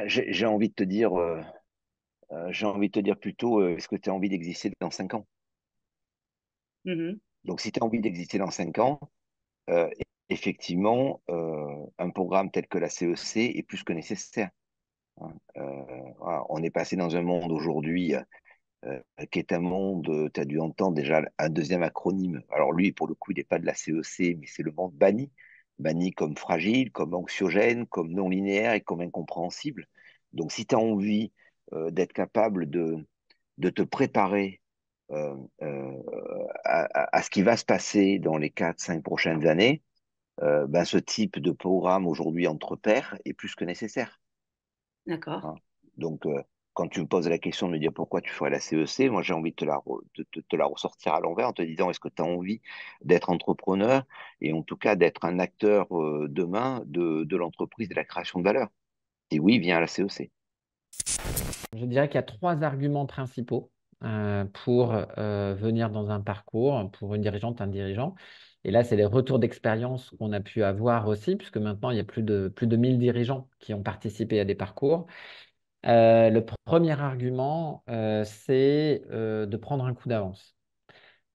J'ai envie de te dire, j'ai envie de te dire plutôt, est-ce que tu as envie d'exister dans 5 ans? Mhm. Donc, si tu as envie d'exister dans 5 ans, euh, effectivement, un programme tel que la CEC est plus que nécessaire, hein. Voilà, on est passé dans un monde aujourd'hui qui est un monde, tu as dû entendre déjà un deuxième acronyme. Alors lui, pour le coup, il n'est pas de la CEC, mais c'est le monde banni. Banni comme fragile, comme anxiogène, comme non linéaire et comme incompréhensible. Donc si tu as envie d'être capable de te préparer euh, euh, à ce qui va se passer dans les 4, 5 prochaines années, ben, ce type de programme aujourd'hui entre pairs est plus que nécessaire, D'accord. hein. Donc, quand tu me poses la question de me dire pourquoi tu ferais la CEC, moi j'ai envie de te la ressortir à l'envers en te disant est-ce que tu as envie d'être entrepreneur et en tout cas d'être un acteur demain de l'entreprise, de la création de valeur. Et oui, viens à la CEC. Je dirais qu'il y a trois arguments principaux pour venir dans un parcours, pour une dirigeante, un dirigeant. Et là, c'est les retours d'expérience qu'on a pu avoir aussi, puisque maintenant, il y a plus de 1000 dirigeants qui ont participé à des parcours. Le premier argument, c'est de prendre un coup d'avance.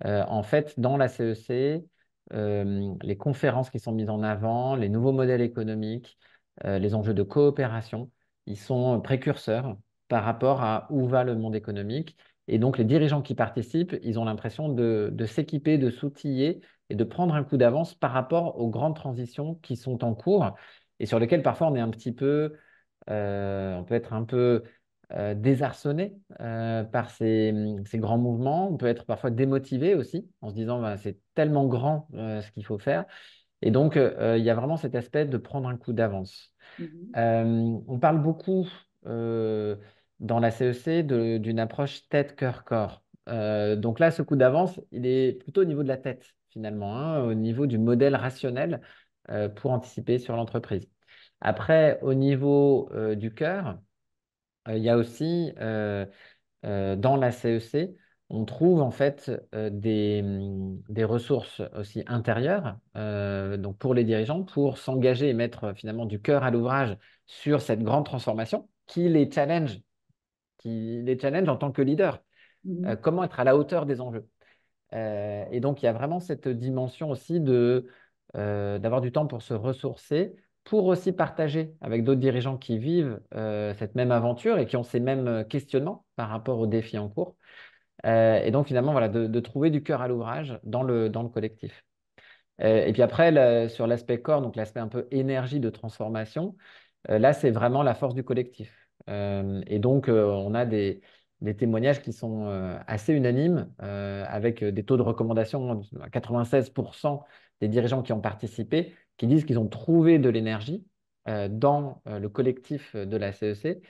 En fait, dans la CEC, les conférences qui sont mises en avant, les nouveaux modèles économiques, les enjeux de coopération, ils sont précurseurs par rapport à où va le monde économique. Et donc, les dirigeants qui participent, ils ont l'impression de s'équiper, de s'outiller et de prendre un coup d'avance par rapport aux grandes transitions qui sont en cours et sur lesquelles parfois on est un petit peu, on peut être un peu désarçonné par ces grands mouvements. On peut être parfois démotivé aussi en se disant bah, c'est tellement grand ce qu'il faut faire. Et donc, il y a vraiment cet aspect de prendre un coup d'avance. Mhm. On parle beaucoup euh, dans la CEC d'une approche tête, cœur, corps. Donc là, ce coup d'avance, il est plutôt au niveau de la tête, finalement, hein, au niveau du modèle rationnel pour anticiper sur l'entreprise. Après, au niveau du cœur, il y a aussi dans la CEC, on trouve en fait des ressources aussi intérieures donc pour les dirigeants pour s'engager et mettre finalement du cœur à l'ouvrage sur cette grande transformation qui les challenge en tant que leader. Mhm. Comment être à la hauteur des enjeux? Et donc, il y a vraiment cette dimension aussi d'avoir du temps pour se ressourcer, pour aussi partager avec d'autres dirigeants qui vivent cette même aventure et qui ont ces mêmes questionnements par rapport aux défis en cours. Et donc, finalement, voilà, de trouver du cœur à l'ouvrage dans le collectif. Et puis après, sur l'aspect corps, donc l'aspect un peu énergie de transformation, là, c'est vraiment la force du collectif. Et donc, on a des témoignages qui sont assez unanimes, avec des taux de recommandation à 96% des dirigeants qui ont participé, qui disent qu'ils ont trouvé de l'énergie dans le collectif de la CEC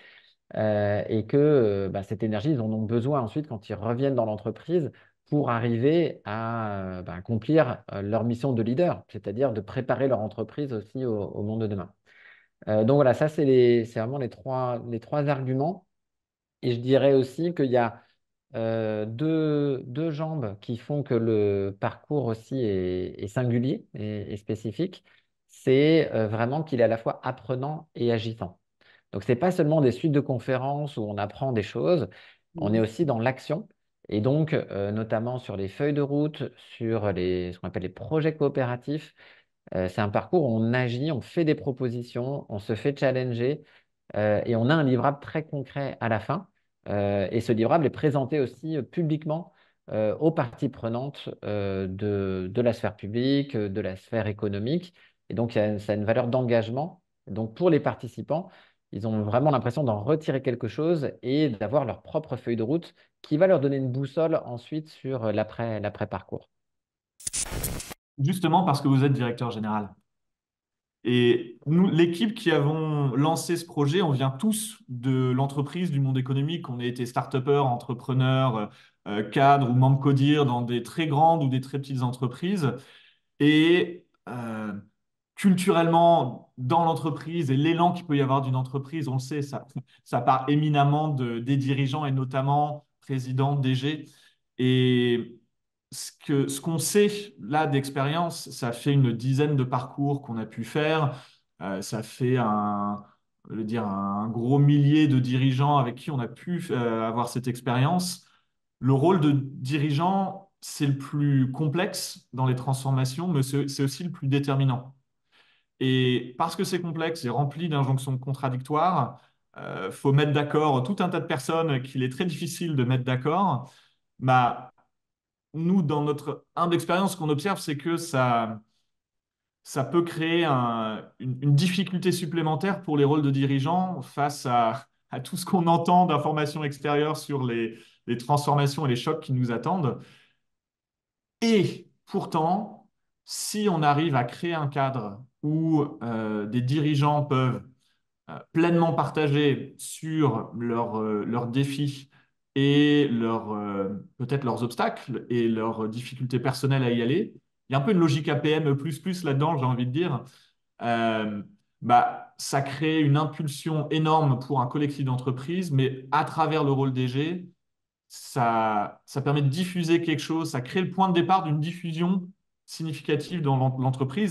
et que bah, cette énergie, ils en ont besoin ensuite quand ils reviennent dans l'entreprise pour arriver à bah, accomplir leur mission de leader, c'est-à-dire de préparer leur entreprise aussi au monde de demain. Donc voilà, ça, c'est vraiment les trois arguments. Et je dirais aussi qu'il y a deux jambes qui font que le parcours aussi est singulier et spécifique. C'est vraiment qu'il est à la fois apprenant et agitant. Donc, ce n'est pas seulement des suites de conférences où on apprend des choses, on est Mhm. aussi dans l'action. Et donc, notamment sur les feuilles de route, sur ce qu'on appelle les projets coopératifs, c'est un parcours où on agit, on fait des propositions, on se fait challenger et on a un livrable très concret à la fin. Et ce livrable est présenté aussi publiquement aux parties prenantes de la sphère publique, de la sphère économique. Et donc, ça a une valeur d'engagement. Donc, pour les participants, ils ont vraiment l'impression d'en retirer quelque chose et d'avoir leur propre feuille de route qui va leur donner une boussole ensuite sur l'après-parcours. Justement parce que vous êtes directeur général. Et nous, l'équipe qui avons lancé ce projet, on vient tous de l'entreprise, du monde économique. On a été start-upper, entrepreneurs, cadres ou membres CODIR dans des très grandes ou des très petites entreprises. Et culturellement, dans l'entreprise et l'élan qu'il peut y avoir d'une entreprise, on le sait, ça part éminemment des dirigeants et notamment présidents, DG. Et ce qu'on sait là d'expérience, ça fait une dizaine de parcours qu'on a pu faire. Ça fait je veux dire, un gros millier de dirigeants avec qui on a pu avoir cette expérience, le rôle de dirigeant, c'est le plus complexe dans les transformations, mais c'est aussi le plus déterminant. Et parce que c'est complexe et rempli d'injonctions contradictoires, faut mettre d'accord tout un tas de personnes qu'il est très difficile de mettre d'accord. Bah, nous, dans notre humble expérience, ce qu'on observe, c'est que ça peut créer une difficulté supplémentaire pour les rôles de dirigeants face à tout ce qu'on entend d'informations extérieures sur les transformations et les chocs qui nous attendent. Et pourtant, si on arrive à créer un cadre où des dirigeants peuvent pleinement partager sur leurs défis et peut-être leurs obstacles et leurs difficultés personnelles à y aller, il y a un peu une logique APM++ là-dedans, j'ai envie de dire. Euh, Ça crée une impulsion énorme pour un collectif d'entreprises, mais à travers le rôle DG, ça permet de diffuser quelque chose, ça crée le point de départ d'une diffusion significative dans l'entreprise.